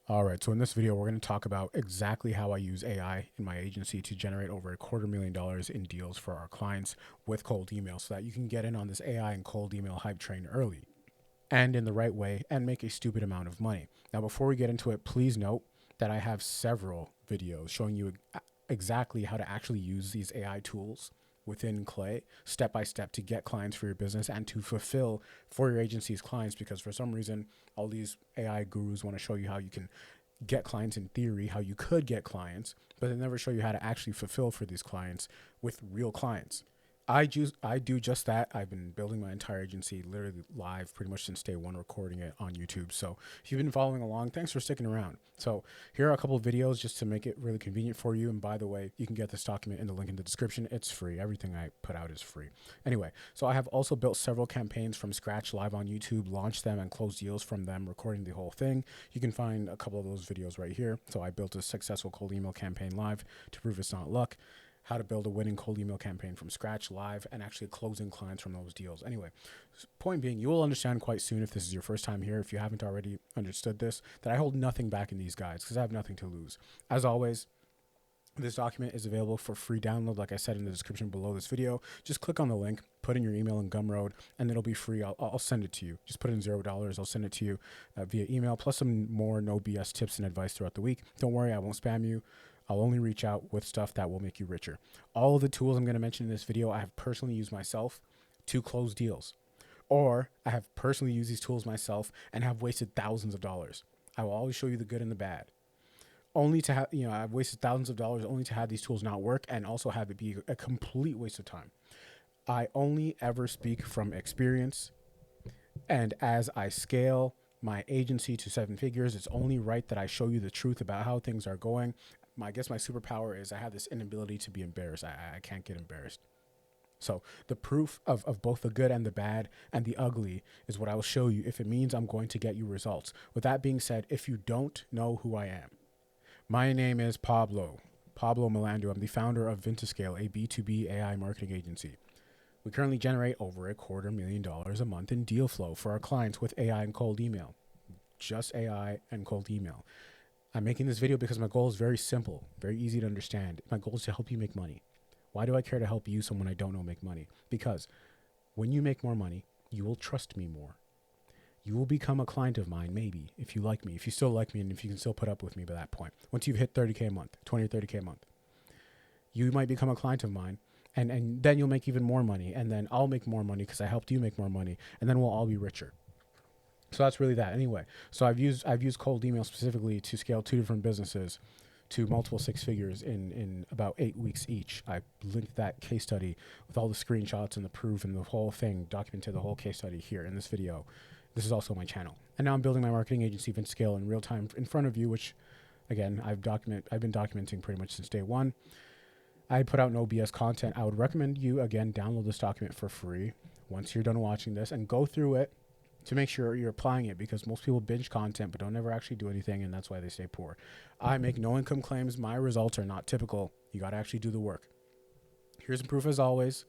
All right, so in this video, we're going to talk about exactly how I use AI in my agency to generate over $250,000 in deals for our clients with cold email so that you can get in on this AI and cold email hype train early and in the right way and make a stupid amount of money. Now, before we get into it, please note that I have several videos showing you exactly how to actually use these AI tools within Clay step by step to get clients for your business and to fulfill for your agency's clients, because for some reason all these AI gurus want to show you how you can get clients in theory, how you could get clients, but they never show you how to actually fulfill for these clients with real clients. I do just that. I've been building my entire agency literally live pretty much since day one, recording it on YouTube. So if you've been following along, thanks for sticking around. So here are a couple of videos just to make it really convenient for you. And by the way, you can get this document in the link in the description. It's free. Everything I put out is free. Anyway, so I have also built several campaigns from scratch live on YouTube, launched them and closed deals from them, recording the whole thing. You can find a couple of those videos right here. So I built a successful cold email campaign live to prove it's not luck, how to build a winning cold email campaign from scratch live, and actually closing clients from those deals. Anyway, point being, you will understand quite soon, if this is your first time here, if you haven't already understood this, that I hold nothing back in these guides because I have nothing to lose. As always, this document is available for free download, like I said in the description below this video. Just click on the link, put in your email in Gumroad, and it'll be free. I'll send it to you. Just put in $0. I'll send it to you via email, plus some more no BS tips and advice throughout the week. Don't worry, I won't spam you. I'll only reach out with stuff that will make you richer. All of the tools I'm going to mention in this video, I have personally used myself to close deals. Or I have personally used these tools myself and have wasted thousands of dollars. I will always show you the good and the bad. Only to have, I've wasted thousands of dollars only to have these tools not work and also have it be a complete waste of time. I only ever speak from experience. And as I scale my agency to 7 figures, it's only right that I show you the truth about how things are going. I guess my superpower is I have this inability to be embarrassed. I can't get embarrassed. So the proof of both the good and the bad and the ugly is what I will show you if it means I'm going to get you results. With that being said, if you don't know who I am, my name is Pablo Melando. I'm the founder of Vintascale, a B2B AI marketing agency. We currently generate over $250,000 a month in deal flow for our clients with AI and cold email. Just AI and cold email. I'm making this video because my goal is very simple, very easy to understand. My goal is to help you make money. Why do I care to help you, someone I don't know, make money? Because when you make more money, you will trust me more. You will become a client of mine, maybe, if you like me, if you still like me, and if you can still put up with me by that point. Once you've hit 30K a month, 20 or 30K a month, you might become a client of mine, and then you'll make even more money, and then I'll make more money because I helped you make more money, and then we'll all be richer. So that's really that. Anyway, so I've used cold email specifically to scale 2 different businesses to multiple 6 figures in about 8 weeks each. I linked that case study with all the screenshots and the proof and the whole thing, documented the whole case study here in this video. This is also my channel. And now I'm building my marketing agency, Vintascale, in real time in front of you, which again, I've been documenting pretty much since day one. I put out no BS content. I would recommend you, again, download this document for free once you're done watching this and go through it to make sure you're applying it, because most people binge content but don't ever actually do anything, and that's why they stay poor. I make no income claims. My results are not typical. You got to actually do the work. Here's some proof as always.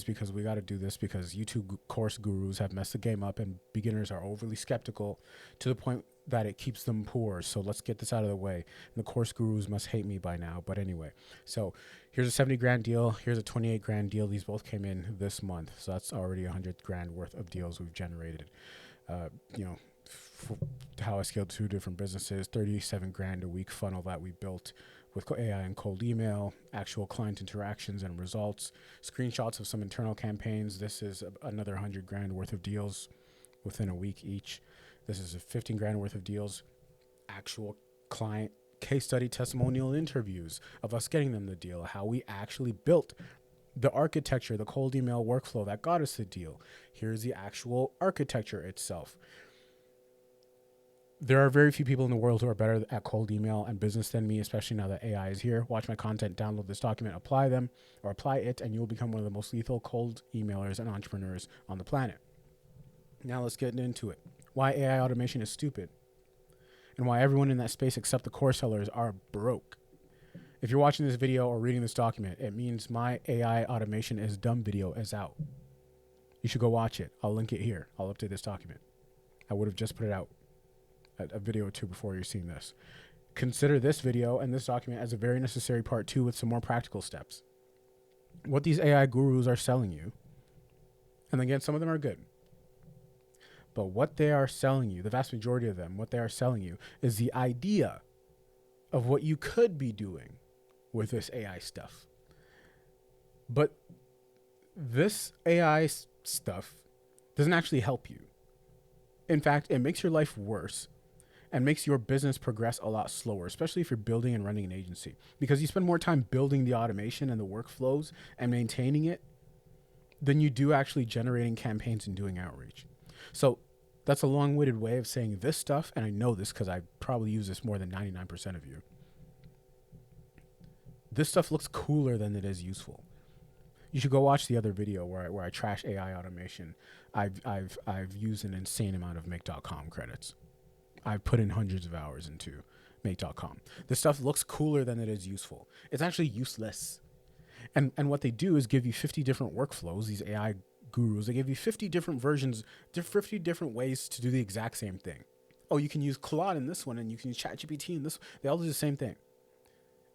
Because we got to do this because YouTube course gurus have messed the game up and beginners are overly skeptical to the point that it keeps them poor. So let's get this out of the way. And the course gurus must hate me by now. But anyway, so here's a 70 grand deal. Here's a 28 grand deal. These both came in this month. So that's already 100 grand worth of deals we've generated. How I scaled 2 different businesses, 37 grand a week funnel that we built with AI and cold email, actual client interactions and results, screenshots of some internal campaigns. This is another 100 grand worth of deals within a week each. This is a 15 grand worth of deals, actual client case study testimonial interviews of us getting them the deal, how we actually built the architecture, the cold email workflow that got us the deal. Here's the actual architecture itself. There are very few people in the world who are better at cold email and business than me, especially now that AI is here. Watch my content, download this document, apply it, and you will become one of the most lethal cold emailers and entrepreneurs on the planet. Now let's get into it. Why AI automation is stupid, and why everyone in that space except the core sellers are broke. If you're watching this video or reading this document, it means my AI automation is dumb video is out. You should go watch it. I'll link it here. I'll update this document. I would have just put it out a video or two before you're seeing this. Consider this video and this document as a very necessary part 2 with some more practical steps. What these AI gurus are selling you, and again, some of them are good, but what they are selling you, the vast majority of them, what they are selling you is the idea of what you could be doing with this AI stuff. But this AI stuff doesn't actually help you. In fact, it makes your life worse and makes your business progress a lot slower, especially if you're building and running an agency, because you spend more time building the automation and the workflows and maintaining it than you do actually generating campaigns and doing outreach. So that's a long-winded way of saying this stuff, and I know this because I probably use this more than 99% of you. This stuff looks cooler than it is useful. You should go watch the other video where I trash AI automation. I've used an insane amount of make.com credits. I've put in hundreds of hours into make.com. This stuff looks cooler than it is useful. It's actually useless. And what they do is give you 50 different workflows, these AI gurus. They give you 50 different versions, 50 different ways to do the exact same thing. Oh, you can use Claude in this one, and you can use ChatGPT in this. They all do the same thing.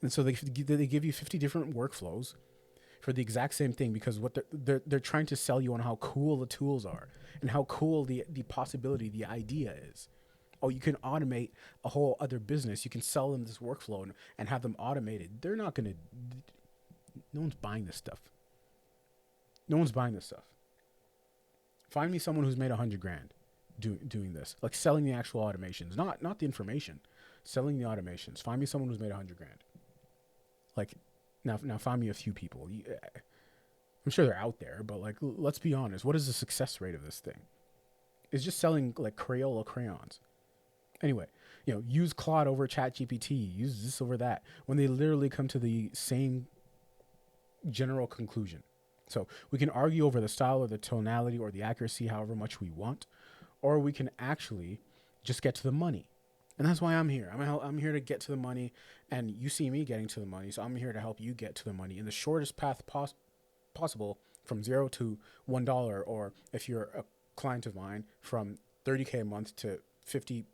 And so they give you 50 different workflows for the exact same thing, because what they're trying to sell you on how cool the tools are and how cool the possibility, the idea is. Oh, you can automate a whole other business. You can sell them this workflow and have them automated. They're not going to, no one's buying this stuff. No one's buying this stuff. Find me someone who's made $100,000 doing this, like selling the actual automations, not the information, selling the automations. Find me someone who's made $100,000. Like, now find me a few people. I'm sure they're out there, but like, let's be honest. What is the success rate of this thing? It's just selling like Crayola crayons. Anyway, use Claude over ChatGPT, use this over that, when they literally come to the same general conclusion. So we can argue over the style or the tonality or the accuracy however much we want, or we can actually just get to the money. And that's why I'm here. I'm here to get to the money, and you see me getting to the money, so I'm here to help you get to the money in the shortest path possible, from $0 to $1, or if you're a client of mine, from $30K a month to 50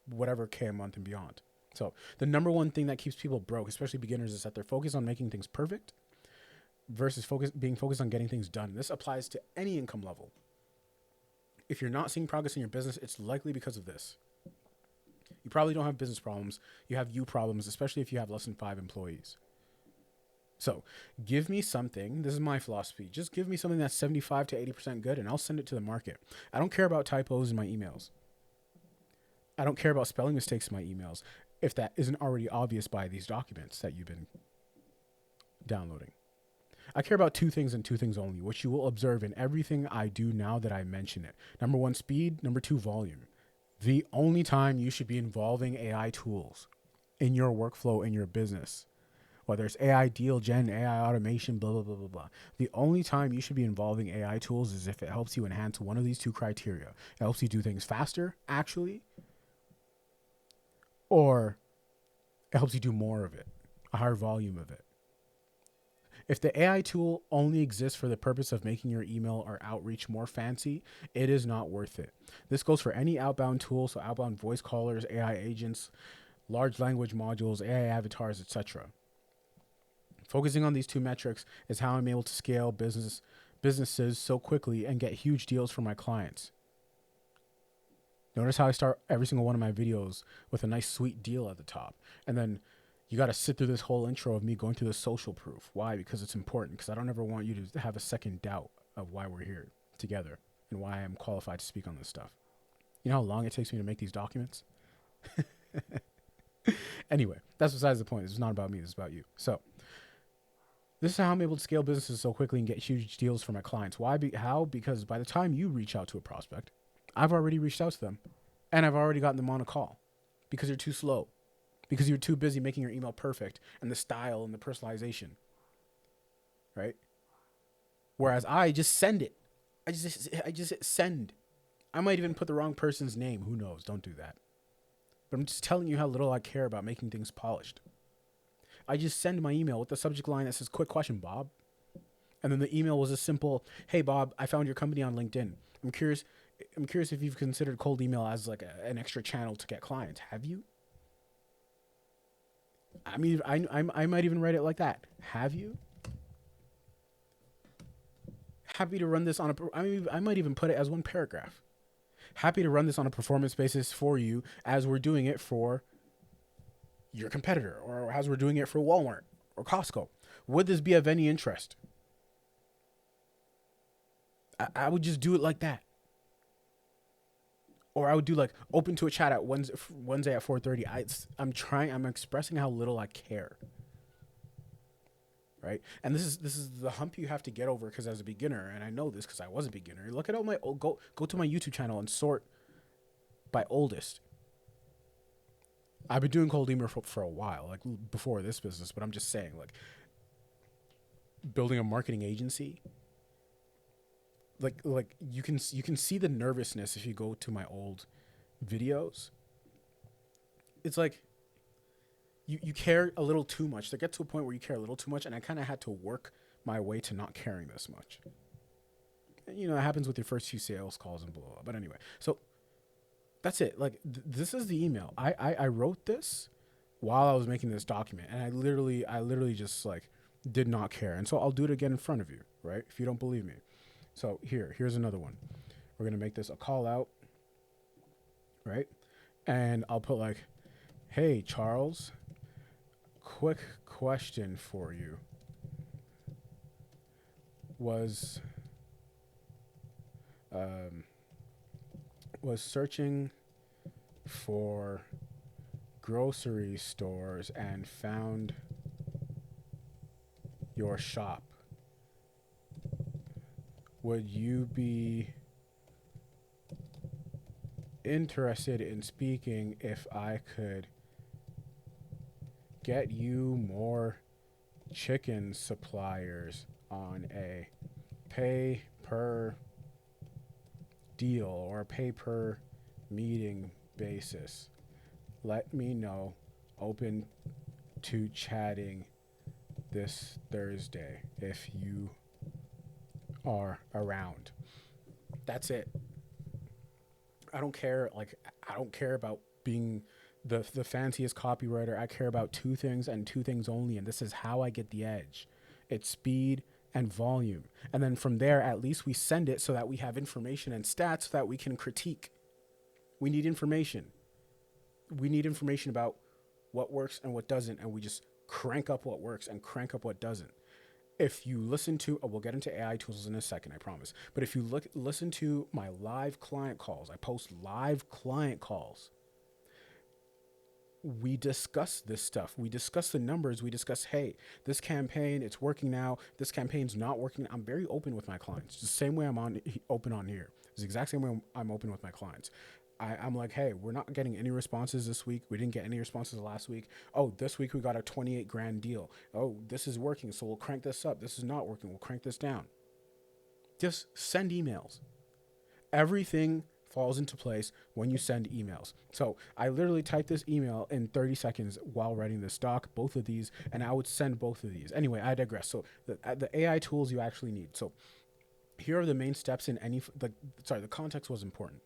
whatever K a month and beyond. So the number one thing that keeps people broke, especially beginners, is that they're focused on making things perfect versus being focused on getting things done. This applies to any income level. If you're not seeing progress in your business, it's likely because of this. You probably don't have business problems. You have you problems, especially if you have less than 5 employees. So give me something. This is my philosophy. Just give me something that's 75 to 80% good, and I'll send it to the market. I don't care about typos in my emails. I don't care about spelling mistakes in my emails, if that isn't already obvious by these documents that you've been downloading. I care about 2 things and 2 things only, which you will observe in everything I do now that I mention it. Number 1, speed. Number 2, volume. The only time you should be involving AI tools in your workflow, in your business, whether it's AI deal gen, AI automation, blah, blah, blah, blah, blah. The only time you should be involving AI tools is if it helps you enhance one of these 2 criteria. It helps you do things faster, actually, or it helps you do more of it, a higher volume of it. If the AI tool only exists for the purpose of making your email or outreach more fancy, it is not worth it. This goes for any outbound tool, so outbound voice callers, AI agents, large language modules, AI avatars, etc. Focusing on these 2 metrics is how I'm able to scale businesses so quickly and get huge deals for my clients. Notice how I start every single one of my videos with a nice sweet deal at the top, and then you got to sit through this whole intro of me going through the social proof. Why? Because it's important. Because I don't ever want you to have a second doubt of why we're here together and why I'm qualified to speak on this stuff. You know how long it takes me to make these documents? Anyway, that's besides the point. This is not about me. This is about you. So this is how I'm able to scale businesses so quickly and get huge deals for my clients. Why? How? Because by the time you reach out to a prospect, I've already reached out to them, and I've already gotten them on a call, because you're too slow. Because you're too busy making your email perfect and the style and the personalization, right? Whereas I just send it. I just hit send. I might even put the wrong person's name. Who knows? Don't do that. But I'm just telling you how little I care about making things polished. I just send my email with the subject line that says, "Quick question, Bob." And then the email was a simple, "Hey, Bob, I found your company on LinkedIn. I'm curious I'm curious if you've considered cold email as like an extra channel to get clients. Have you? I mean, I might even write it like that. Have you? Happy to run this on a. I mean, I might even put it as one paragraph. Happy to run this on a performance basis for you as we're doing it for your competitor, or as we're doing it for Walmart or Costco. Would this be of any interest? I would just do it like that. Or I would do like open to a chat at Wednesday at 4:30. I'm expressing how little I care. Right? And this is the hump you have to get over, because as a beginner, and I know this because I was a beginner. Look at all my go to my YouTube channel and sort by oldest. I've been doing cold email for a while, like before this business, but I'm just saying, like, building a marketing agency, like you can see the nervousness if you go to my old videos. It's like you care a little too much. They get to a point where you care a little too much, and I kind of had to work my way to not caring this much. And, you know, it happens with your first few sales calls and blah, blah, blah. But anyway, so that's it. Like, this is the email. I wrote this while I was making this document, and I literally just like did not care. And so I'll do it again in front of you, right? If you don't believe me. So here's another one. We're going to make this a call out, right? And I'll put like, hey, Charles, quick question for you. Was searching for grocery stores and found your shop. Would you be interested in speaking if I could get you more chicken suppliers on a pay per deal or pay per meeting basis? Let me know. Open to chatting this Thursday if you are around. That's it. I don't care. Like, I don't care about being the fanciest copywriter. I care about two things and two things only, and this is how I get the edge. It's speed and volume. And then from there, at least we send it so that we have information and stats so that we can critique. We need information. We need information about what works and what doesn't, and we just crank up what works and crank up what doesn't. If you listen to, we'll get into AI tools in a second, I promise. But if you listen to my live client calls, I post live client calls. We discuss this stuff. We discuss the numbers. We discuss, hey, this campaign, it's working now. This campaign's not working. I'm very open with my clients. It's the same way I'm open on here. It's the exact same way I'm open with my clients. I'm like, hey, we're not getting any responses this week. We didn't get any responses last week. Oh, this week we got a 28 grand deal. Oh, this is working, so we'll crank this up. This is not working. We'll crank this down. Just send emails. Everything falls into place when you send emails. So I literally typed this email in 30 seconds while writing this doc, both of these, and I would send both of these. Anyway, I digress. So the AI tools you actually need. So here are the main steps in the context was important.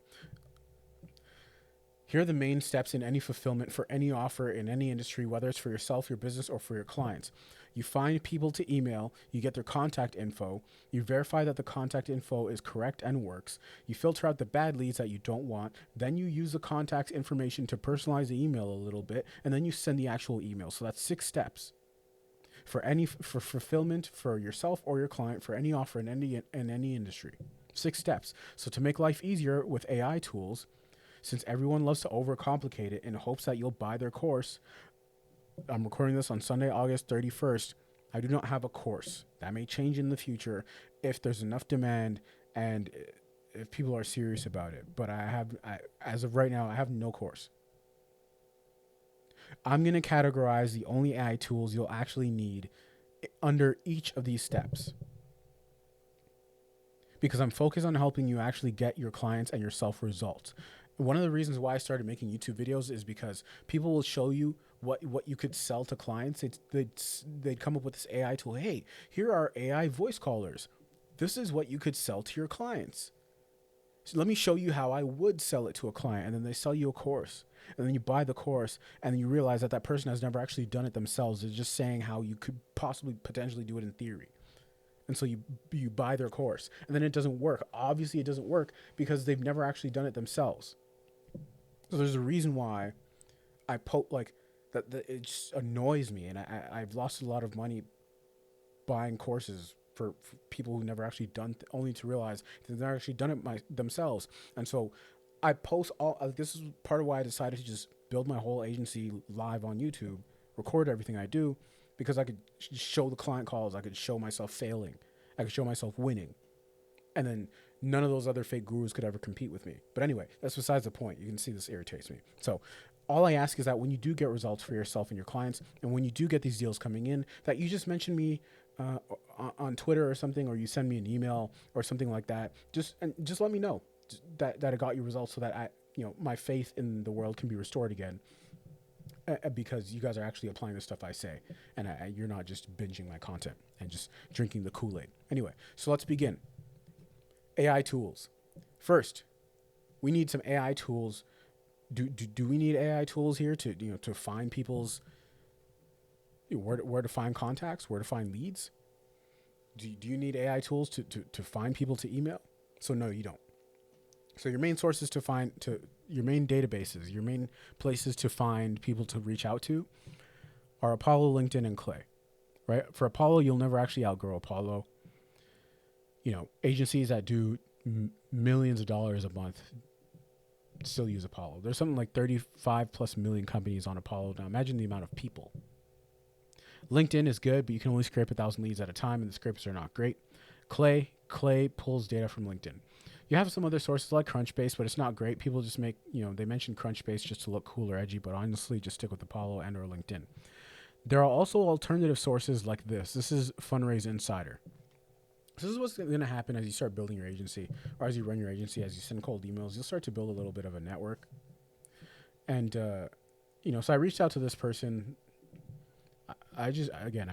Here are the main steps in any fulfillment for any offer in any industry, whether it's for yourself, your business, or for your clients. You find people to email, you get their contact info, you verify that the contact info is correct and works, you filter out the bad leads that you don't want, then you use the contact information to personalize the email a little bit, and then you send the actual email. So that's 6 steps. For fulfillment for yourself or your client, for any offer in any industry. 6 steps. So to make life easier with AI tools, since everyone loves to overcomplicate it in hopes that you'll buy their course, I'm recording this on Sunday, August 31st. I do not have a course. That may change in the future if there's enough demand and if people are serious about it. But as of right now, I have no course. I'm going to categorize the only AI tools you'll actually need under each of these steps, because I'm focused on helping you actually get your clients and yourself results. One of the reasons why I started making YouTube videos is because people will show you what you could sell to clients. They'd come up with this AI tool. Hey, here are AI voice callers. This is what you could sell to your clients. So let me show you how I would sell it to a client. And then they sell you a course. And then you buy the course, and then you realize that that person has never actually done it themselves. They're just saying how you could possibly potentially do it in theory. And so you buy their course, and then it doesn't work. Obviously, it doesn't work because they've never actually done it themselves. So there's a reason why I like that it just annoys me, and I've lost a lot of money buying courses for people who never actually done only to realize they've never actually done it themselves. And so I post all this is part of why I decided to just build my whole agency live on YouTube, record everything I do, because I could show the client calls, I could show myself failing, I could show myself winning, and then none of those other fake gurus could ever compete with me. But anyway, that's besides the point. You can see this irritates me. So all I ask is that when you do get results for yourself and your clients, and when you do get these deals coming in, that you just mention me uh, on Twitter or something, or you send me an email or something like that. Just let me know that it got you results, so that my faith in the world can be restored again. Because you guys are actually applying the stuff I say, and you're not just binging my content and just drinking the Kool-Aid. Anyway, so let's begin. AI tools. First, we need some AI tools. Do we need AI tools here to find people's where to find contacts, where to find leads? Do you need AI tools to find people to email? So no, you don't. So your main sources your main databases, your main places to find people to reach out to are Apollo, LinkedIn, and Clay, right? For Apollo, you'll never actually outgrow Apollo. Agencies that do millions of dollars a month still use Apollo. There's something like 35 plus million companies on Apollo. Now imagine the amount of people. LinkedIn is good, but you can only scrape 1,000 leads at a time, and the scrapers are not great. Clay pulls data from LinkedIn. You have some other sources like Crunchbase, but it's not great. People just they mention Crunchbase just to look cool or edgy, but honestly, just stick with Apollo and or LinkedIn. There are also alternative sources like this. This is Fundraise Insider. This is what's going to happen as you start building your agency, or as you run your agency, as you send cold emails. You'll start to build a little bit of a network. And, so I reached out to this person. I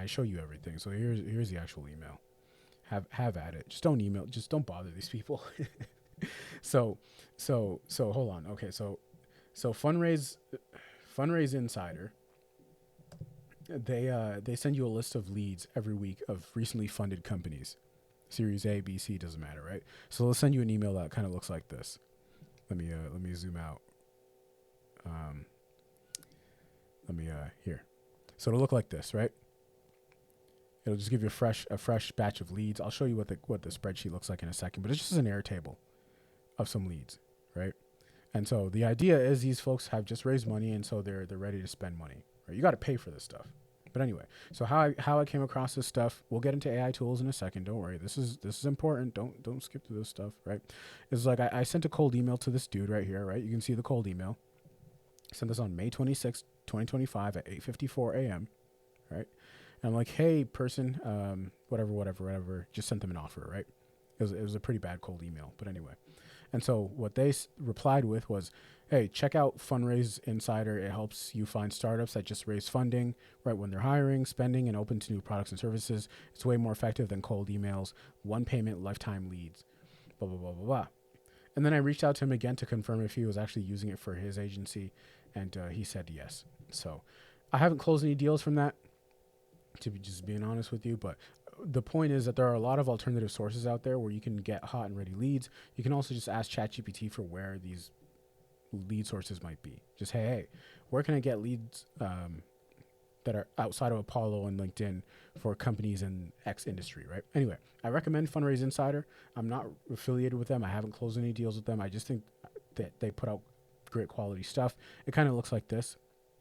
show you everything. So here's the actual email. Have at it. Just don't email. Just don't bother these people. So hold on. Okay. So Fundraise Insider. They send you a list of leads every week of recently funded companies. Series A, B, C, doesn't matter, right? So they'll send you an email that kind of looks like this. Let me zoom out. Here. So it'll look like this, right? It'll just give you a fresh batch of leads. I'll show you what the spreadsheet looks like in a second, but it's just an Airtable of some leads, right? And so the idea is these folks have just raised money, and so they're ready to spend money, right? You got to pay for this stuff. But anyway, so how I came across this stuff, we'll get into AI tools in a second. Don't worry. This is important. Don't skip through this stuff, right? It's like I sent a cold email to this dude right here, right? You can see the cold email. I sent this on May 26th, 2025 at 8:54 a.m., right? And I'm like, hey, person, whatever. Just sent them an offer, right? It was a pretty bad cold email, but anyway. And so what they replied with was, hey, check out Fundraise Insider. It helps you find startups that just raise funding right when they're hiring, spending, and open to new products and services. It's way more effective than cold emails, one payment, lifetime leads, blah, blah, blah, blah, blah. And then I reached out to him again to confirm if he was actually using it for his agency, and he said yes. So I haven't closed any deals from that, to be just being honest with you, but the point is that there are a lot of alternative sources out there where you can get hot and ready leads. You can also just ask ChatGPT for where these lead sources might be. Just, hey, where can I get leads that are outside of Apollo and LinkedIn for companies in X industry, right? Anyway, I recommend Fundraise Insider. I'm not affiliated with them. I haven't closed any deals with them. I just think that they put out great quality stuff. It kind of looks like this,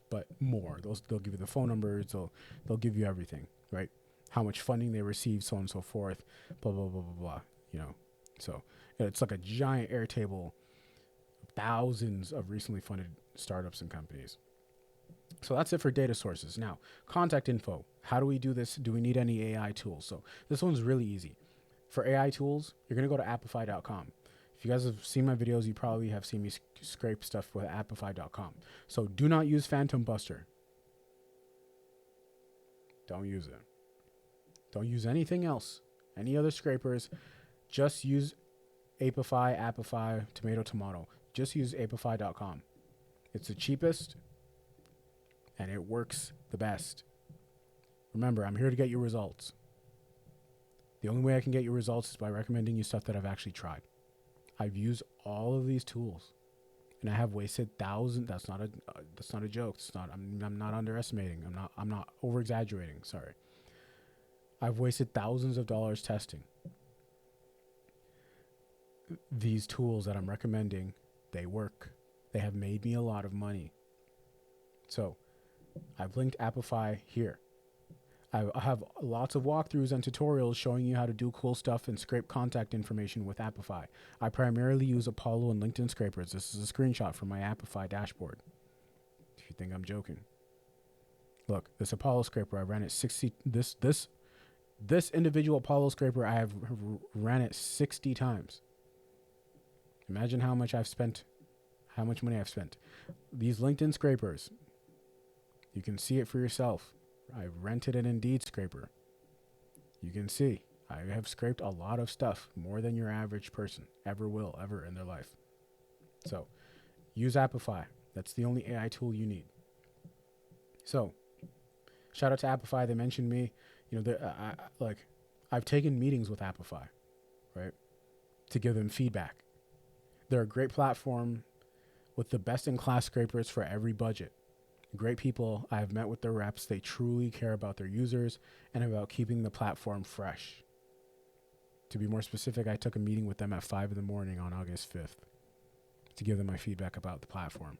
but more. They'll give you the phone numbers. They'll give you everything, right? How much funding they receive, so on and so forth, blah, blah, blah, blah, blah, So it's like a giant Airtable, thousands of recently funded startups and companies. So that's it for data sources. Now, contact info. How do we do this? Do we need any AI tools? So this one's really easy. For AI tools, you're going to go to appify.com. If you guys have seen my videos, you probably have seen me scrape stuff with appify.com. So do not use Phantom Buster. Don't use it. Don't use anything else, any other scrapers. Just use Apify, tomato. Just use apify.com. It's the cheapest and it works the best. Remember, I'm here to get you results. The only way I can get you results is by recommending you stuff that I've actually tried. I've used all of these tools, and I have wasted thousands. That's not a joke. I'm not underestimating. I'm not over exaggerating. Sorry. I've wasted thousands of dollars testing these tools that I'm recommending. They work. They have made me a lot of money. So I've linked Apify here. I have lots of walkthroughs and tutorials showing you how to do cool stuff and scrape contact information with Apify. I primarily use Apollo and LinkedIn scrapers. This is a screenshot from my Apify dashboard. If you think I'm joking. Look, this Apollo scraper, I ran it 60, this individual Apollo scraper, I have ran it 60 times. Imagine how much money I've spent. These LinkedIn scrapers, you can see it for yourself. I rented an Indeed scraper. You can see I have scraped a lot of stuff, more than your average person ever will, ever in their life. So use Apify. That's the only AI tool you need. So shout out to Apify. They mentioned me. You know, I've taken meetings with Apify, right, to give them feedback. They're a great platform with the best in class scrapers for every budget. Great people. I've met with their reps. They truly care about their users and about keeping the platform fresh. To be more specific, I took a meeting with them at 5 a.m. on August 5th to give them my feedback about the platform.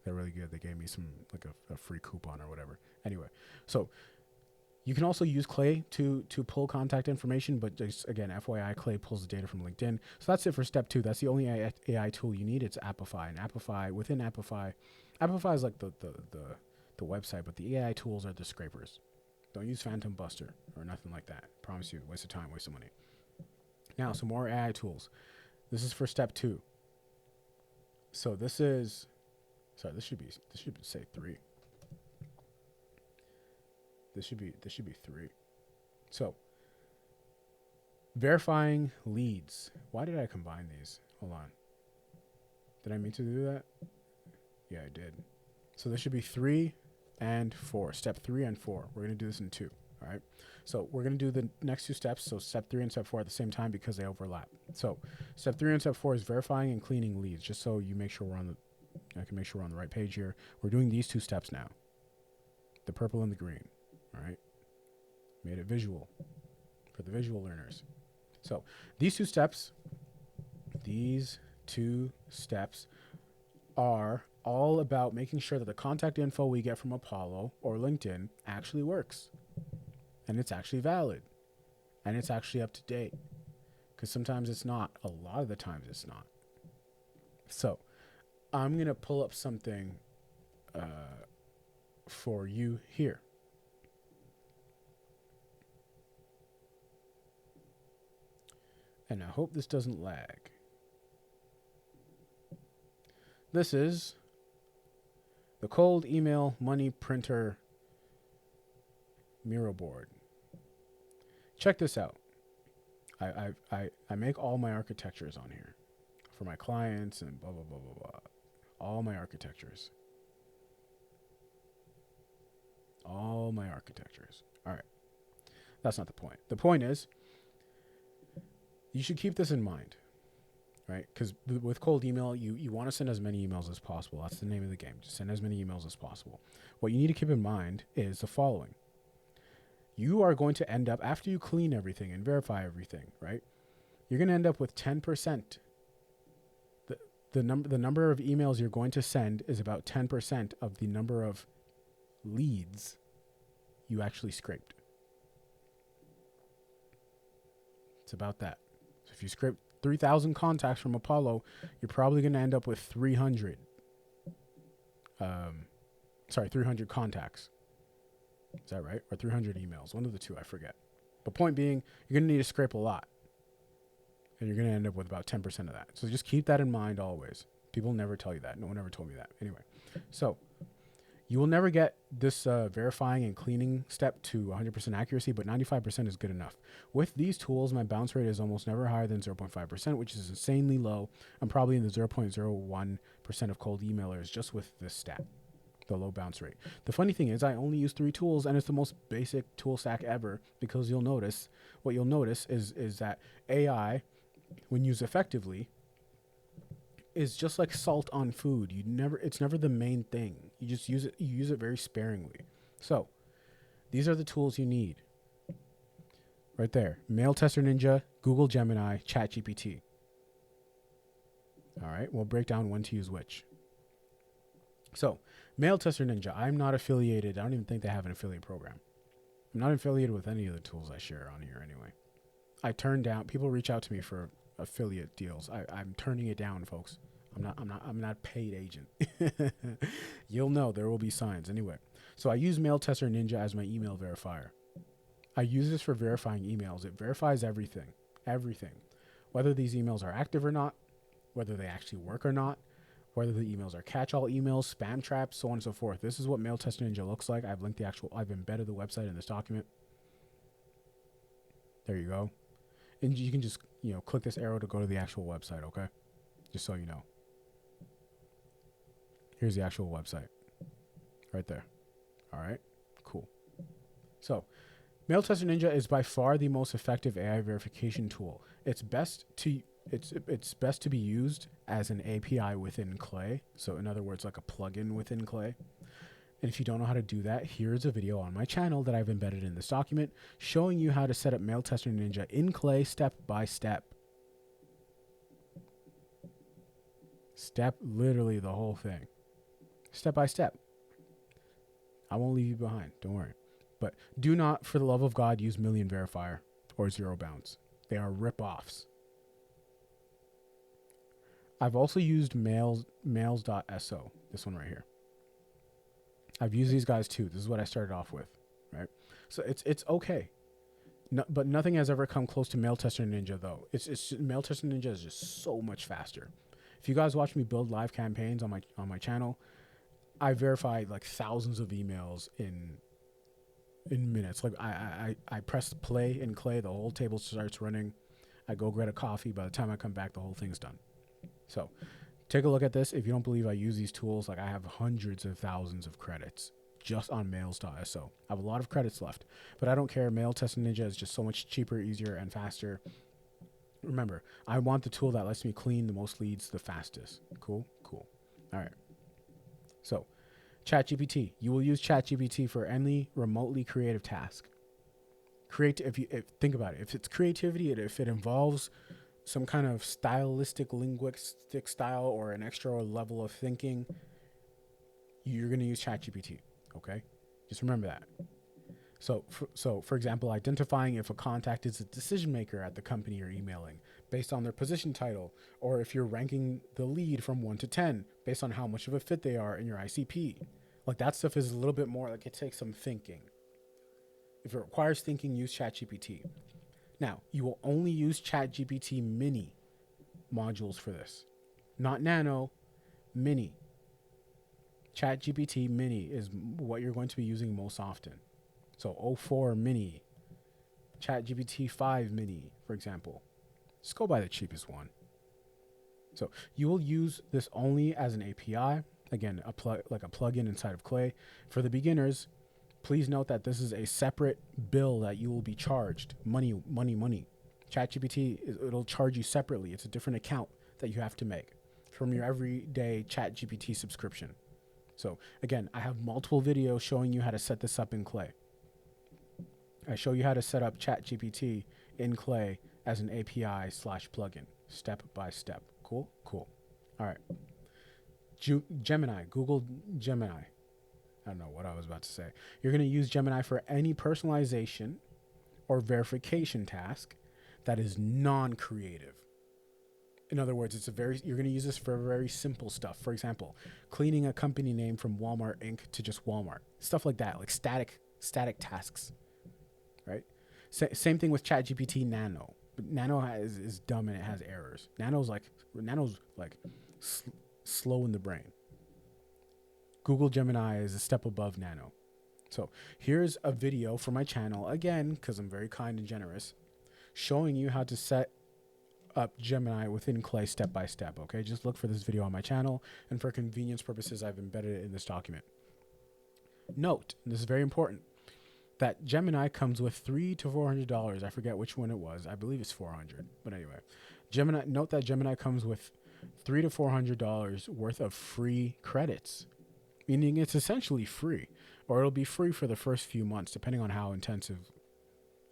They're really good. They gave me some, like a free coupon or whatever. Anyway, so you can also use Clay to pull contact information, but just again, FYI, Clay pulls the data from LinkedIn. So that's it for step 2. That's the only AI tool you need. It's Apify. And Apify, within Apify is like the website, but the AI tools are the scrapers. Don't use Phantom Buster or nothing like that. Promise you, waste of time, waste of money. Now, some more AI tools. This is for step 2. So this should say 3. This should be 3. So, verifying leads. Why did I combine these? Hold on. Did I mean to do that? Yeah, I did. So this should be 3 and 4. Step 3 and 4. We're going to do this in 2. All right. So we're going to do the next 2 steps. So step 3 and step 4 at the same time because they overlap. So step 3 and step 4 is verifying and cleaning leads. Just so you make sure I can make sure we're on the right page here. We're doing these 2 steps now. The purple and the green. All right. Made it visual for the visual learners. So these 2 steps are all about making sure that the contact info we get from Apollo or LinkedIn actually works. And it's actually valid. And it's actually up to date. Because sometimes it's not. A lot of the times it's not. So I'm going to pull up something for you here. And I hope this doesn't lag. This is the cold email money printer Miro board. Check this out. I make all my architectures on here for my clients and blah, blah, blah, blah, blah. All my architectures. All my architectures. All right. That's not the point. The point is, you should keep this in mind, right? Because with cold email, you want to send as many emails as possible. That's the name of the game. Just send as many emails as possible. What you need to keep in mind is the following. You are going to end up, after you clean everything and verify everything, right? You're going to end up with 10%. The number of emails you're going to send is about 10% of the number of leads you actually scraped. It's about that. So if you scrape 3,000 contacts from Apollo, you're probably going to end up with 300 contacts. Is that right? Or 300 emails. One of the two, I forget. But point being, you're going to need to scrape a lot. And you're going to end up with about 10% of that. So just keep that in mind always. People never tell you that. No one ever told me that. Anyway, so You will never get this verifying and cleaning step to 100% accuracy, but 95% is good enough. With these tools, my bounce rate is almost never higher than 0.5%, which is insanely low. I'm probably in the 0.01% of cold emailers just with this stat, the low bounce rate. The funny thing is I only use 3 tools, and it's the most basic tool stack ever, because what you'll notice is that AI, when used effectively, is just like salt on food. It's never the main thing. You just use it very sparingly. So these are the tools you need right there: Mail Tester Ninja, Google Gemini, ChatGPT. All right, we'll break down when to use which. So Mail Tester Ninja, I'm not affiliated. I don't even think they have an affiliate program. I'm not affiliated with any of the tools I share on here anyway. I turn down, people reach out to me for affiliate deals. I'm turning it down, folks. I'm not a paid agent. You'll know, there will be signs anyway. So I use Mail Tester Ninja as my email verifier. I use this for verifying emails. It verifies everything, whether these emails are active or not, whether they actually work or not, whether the emails are catch-all emails, spam traps, so on and so forth. This is what Mail Tester Ninja looks like. I've embedded the website in this document. There you go. And you can just, click this arrow to go to the actual website, okay? Just so you know. Here's the actual website. Right there. All right? Cool. So, Mail Tester Ninja is by far the most effective AI verification tool. It's best to be used as an API within Clay. So in other words, like a plugin within Clay. And if you don't know how to do that, here's a video on my channel that I've embedded in this document showing you how to set up Mail Tester Ninja in Clay step by step. Literally the whole thing. Step by step. I won't leave you behind. Don't worry. But do not, for the love of God, use Million Verifier or Zero Bounce. They are rip-offs. I've also used mails.so, this one right here. I've used these guys too. This is what I started off with, right? So it's okay. No, but nothing has ever come close to Mail Tester Ninja though. Mail Tester Ninja is just so much faster. If you guys watch me build live campaigns on my channel, I verify like thousands of emails in minutes. Like I press play in Clay, the whole table starts running. I go get a coffee. By the time I come back, the whole thing's done. So take a look at this. If you don't believe I use these tools, like I have hundreds of thousands of credits just on mails.so. I have a lot of credits left, but I don't care. Mail Tester Ninja is just so much cheaper, easier, and faster. Remember, I want the tool that lets me clean the most leads the fastest. Cool. All right. So ChatGPT. You will use ChatGPT for any remotely creative task. Think about it. If it's creativity, if it involves some kind of stylistic, linguistic style or an extra level of thinking, you're going to use ChatGPT. Okay, just remember that. So for example, identifying if a contact is a decision maker at the company you're emailing based on their position title, or if you're ranking the lead from 1 to 10 based on how much of a fit they are in your ICP. Like that stuff is a little bit more like it takes some thinking. If it requires thinking, use ChatGPT. Now, you will only use ChatGPT Mini modules for this. Not Nano, Mini. ChatGPT Mini is what you're going to be using most often. So 04 Mini, ChatGPT 5 Mini, for example. Just go buy the cheapest one. So you will use this only as an API. Again, like a plugin inside of Clay. For the beginners, please note that this is a separate bill that you will be charged. Money. ChatGPT, it'll charge you separately. It's a different account that you have to make from your everyday ChatGPT subscription. So again, I have multiple videos showing you how to set this up in Clay. I show you how to set up ChatGPT in Clay as an API/plugin, step by step. Cool. All right. Gemini, Google Gemini. I don't know what I was about to say. You're going to use Gemini for any personalization or verification task that is non-creative. In other words, you're going to use this for very simple stuff. For example, cleaning a company name from Walmart Inc. to just Walmart. Stuff like that, like static tasks, right? Same thing with ChatGPT Nano. But Nano is dumb and it has errors. Nano's like slow in the brain. Google Gemini is a step above Nano. So here's a video for my channel, again, because I'm very kind and generous, showing you how to set up Gemini within Clay step by step. Okay, just look for this video on my channel, and for convenience purposes, I've embedded it in this document. Note, and this is very important, that Gemini comes with $300 to $400. I forget which one it was. I believe it's 400. But anyway, note that Gemini comes with $300 to $400 worth of free credits, meaning it's essentially free, or it'll be free for the first few months, depending on how intensive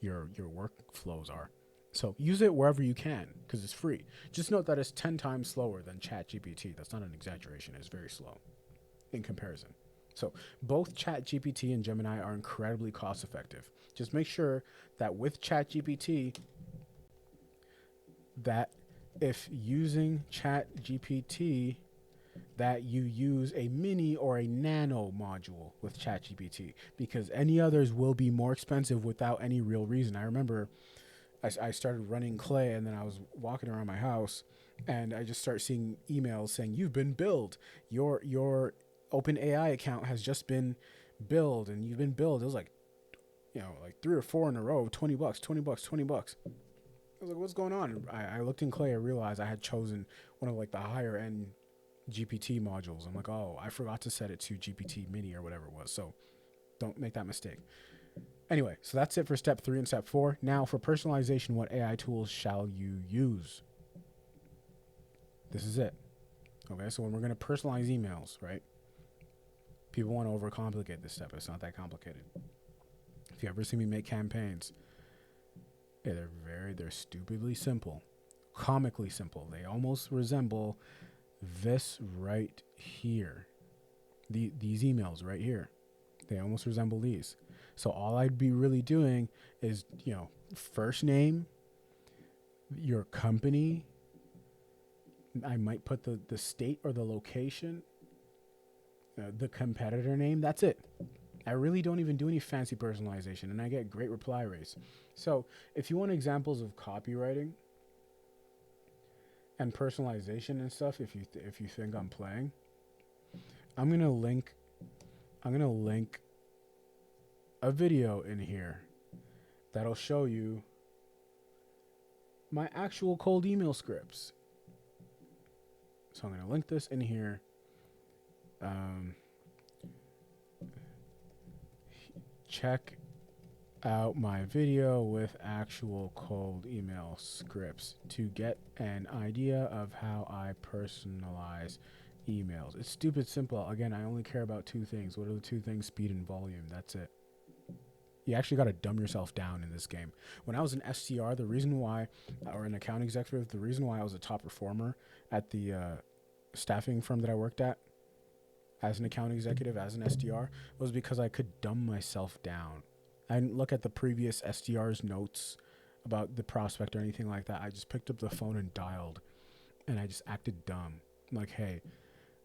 your workflows are. So use it wherever you can because it's free. Just note that it's 10 times slower than ChatGPT. That's not an exaggeration. It's very slow in comparison. So both ChatGPT and Gemini are incredibly cost effective. Just make sure that with ChatGPT, that if using ChatGPT, that you use a mini or a nano module with ChatGPT, because any others will be more expensive without any real reason. I remember I started running Clay, and then I was walking around my house, and I just start seeing emails saying, "You've been billed. Your OpenAI account has just been billed, and you've been billed." It was like, like 3 or 4 in a row, $20, $20, $20. I was like, "What's going on?" I looked in Clay. I realized I had chosen one of like the higher end GPT modules. I'm like, "Oh, I forgot to set it to GPT Mini or whatever it was." So don't make that mistake. Anyway, so that's it for step 3 and step 4. Now for personalization, what AI tools shall you use? This is it. Okay, so when we're going to personalize emails, right? People want to overcomplicate this step. It's not that complicated. If you ever see me make campaigns, they're stupidly simple, comically simple. They almost resemble this right here. These emails right here. They almost resemble these. So all I'd be really doing is, first name, your company. I might put the state or the location, the competitor name. That's it. I really don't even do any fancy personalization, and I get great reply rates. So if you want examples of copywriting and personalization and stuff, if you think I'm playing, I'm gonna link a video in here that'll show you my actual cold email scripts. So I'm going to link this in here. Check out my video with actual cold email scripts to get an idea of how I personalize emails. It's stupid simple. Again, I only care about 2 things. What are the 2 things? Speed and volume. That's it. You actually got to dumb yourself down in this game. When I was an SDR, or an account executive, the reason why I was a top performer at the staffing firm that I worked at as an account executive, as an SDR, was because I could dumb myself down. I didn't look at the previous SDR's notes about the prospect or anything like that. I just picked up the phone and dialed, and I just acted dumb. I'm like, "Hey,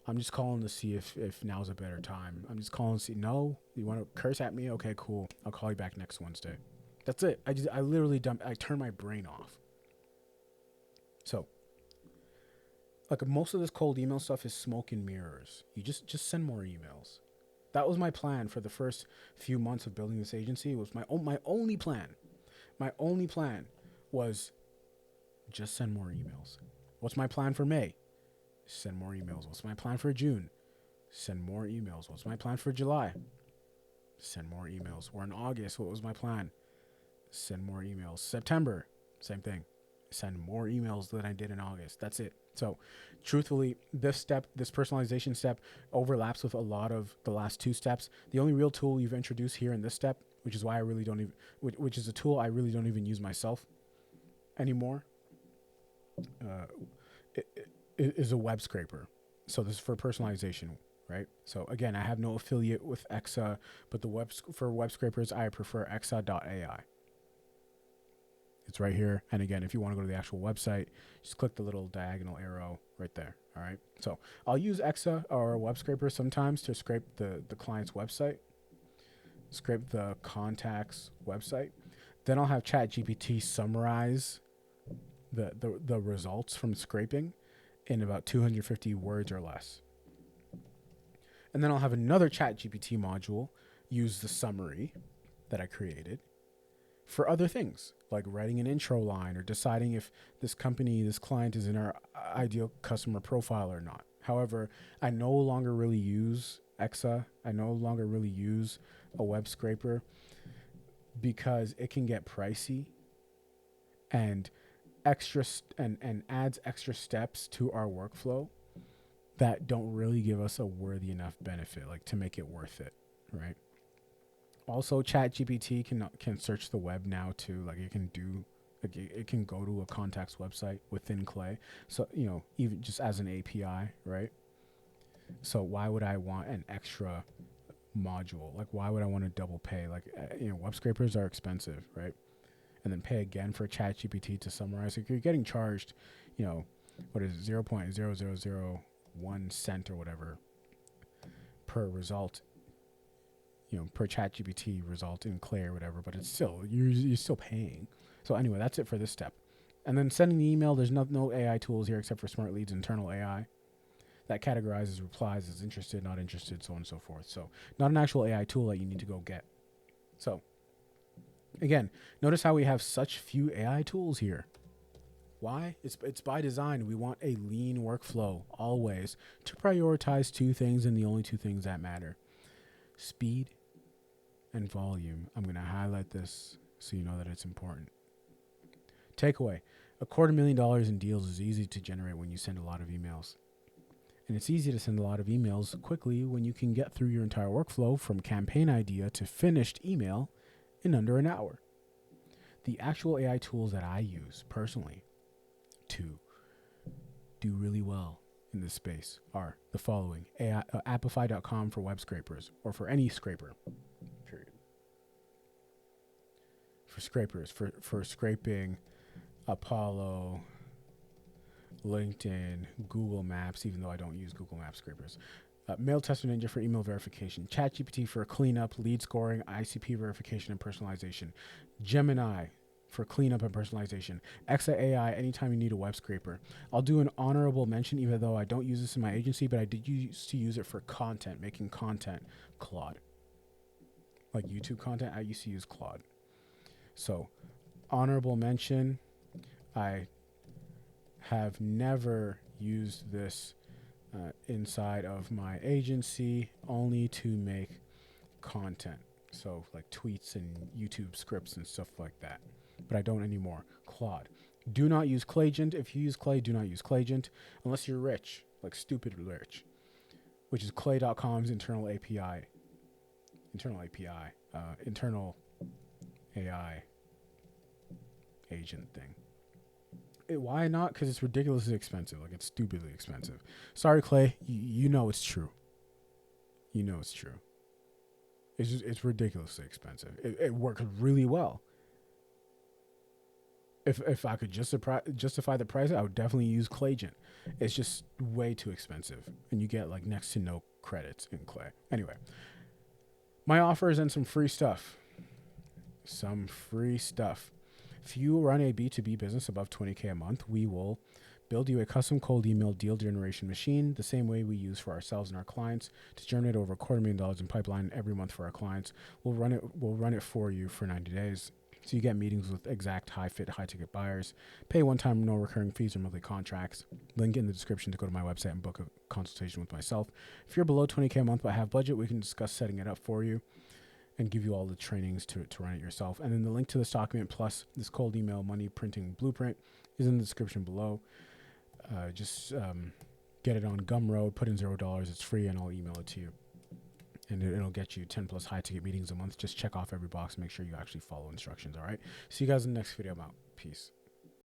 I'm just calling to see if now's a better time. I'm just calling to see." "No, you want to curse at me? Okay, cool. I'll call you back next Wednesday." That's it. I literally I turn my brain off. So, like, most of this cold email stuff is smoke and mirrors. You just send more emails. That was my plan for the first few months of building this agency. It was my only plan. My only plan was just send more emails. What's my plan for May? Send more emails. What's my plan for June? Send more emails. What's my plan for July? Send more emails. We're in August. What was my plan? Send more emails. September, same thing. Send more emails than I did in August. That's it. So truthfully, this personalization step overlaps with a lot of the last 2 steps. The only real tool you've introduced here in this step, which is why which is a tool I really don't even use myself anymore, is a web scraper. So this is for personalization, right? So again, I have no affiliate with Exa, but for web scrapers, I prefer exa.ai. It's right here. And again, if you want to go to the actual website, just click the little diagonal arrow right there. All right. So I'll use Exa or web scraper sometimes to scrape the client's website, scrape the contact's website. Then I'll have ChatGPT summarize the results from scraping in about 250 words or less. And then I'll have another chat GPT module use the summary that I created for other things, like writing an intro line or deciding if this company, this client is in our ideal customer profile or not. However, I no longer really use Exa. I no longer really use a web scraper because it can get pricey and and adds extra steps to our workflow that don't really give us a worthy enough benefit, like to make it worth it, right? Also, ChatGPT can search the web now too. Like it can go to a contact's website within Clay. So even just as an API, right? So why would I want an extra module? Like why would I want to double pay? Like web scrapers are expensive, right? And then pay again for ChatGPT to summarize. Like you're getting charged, what is it, 0.0001 cent or whatever per result, per ChatGPT result in Clay or whatever, but it's still, you're still paying. So anyway, that's it for this step. And then sending the email, there's no AI tools here except for Smart Leads internal AI that categorizes replies as interested, not interested, so on and so forth. So not an actual AI tool that you need to go get. So again, notice how we have such few AI tools here. Why? It's by design. We want a lean workflow always to prioritize two things and the only two things that matter: speed and volume. I'm going to highlight this so you know that it's important. Takeaway: $250,000 in deals is easy to generate when you send a lot of emails. And it's easy to send a lot of emails quickly when you can get through your entire workflow from campaign idea to finished email in under an hour. The actual AI tools that I use personally to do really well in this space are the following: Appify.com for web scrapers, or for any scraper, period. For scrapers, for scraping Apollo, LinkedIn, Google Maps, even though I don't use Google Maps scrapers. Mail Tester Ninja for email verification. ChatGPT for cleanup, lead scoring, ICP verification, and personalization. Gemini for cleanup and personalization. Exa AI anytime you need a web scraper. I'll do an honorable mention, even though I don't use this in my agency, but I did used to use it for content, making content. Claude. Like YouTube content, I used to use Claude. So, honorable mention, I have never used this inside of my agency, only to make content. So like tweets and YouTube scripts and stuff like that. But I don't anymore. Claude. Do not use Clayagent. If you use Clay, do not use Clayagent unless you're rich, like stupid rich, which is Clay.com's internal API. Internal AI agent thing. Why not? Because it's ridiculously expensive. Like, it's stupidly expensive. Sorry, Clay. You know it's true. You know it's true. It's ridiculously expensive. It works really well. If I could justify the price, I would definitely use Clayagent. It's just way too expensive, and you get like next to no credits in Clay. Anyway, my offers and some free stuff. If you run a B2B business above 20K a month, we will build you a custom cold email deal generation machine, the same way we use for ourselves and our clients, to generate over $250,000 in pipeline every month for our clients. We'll run it for you for 90 days. So you get meetings with exact high fit, high ticket buyers. Pay one time, no recurring fees or monthly contracts. Link in the description to go to my website and book a consultation with myself. If you're below 20K a month but have budget, we can discuss setting it up for you and give you all the trainings to run it yourself. And then the link to this document plus this cold email money printing blueprint is in the description below. Just get it on Gumroad, put in $0. It's free, and I'll email it to you. And it'll get you 10 plus high ticket meetings a month. Just check off every box. Make sure you actually follow instructions. All right. See you guys in the next video. I'm out. Peace.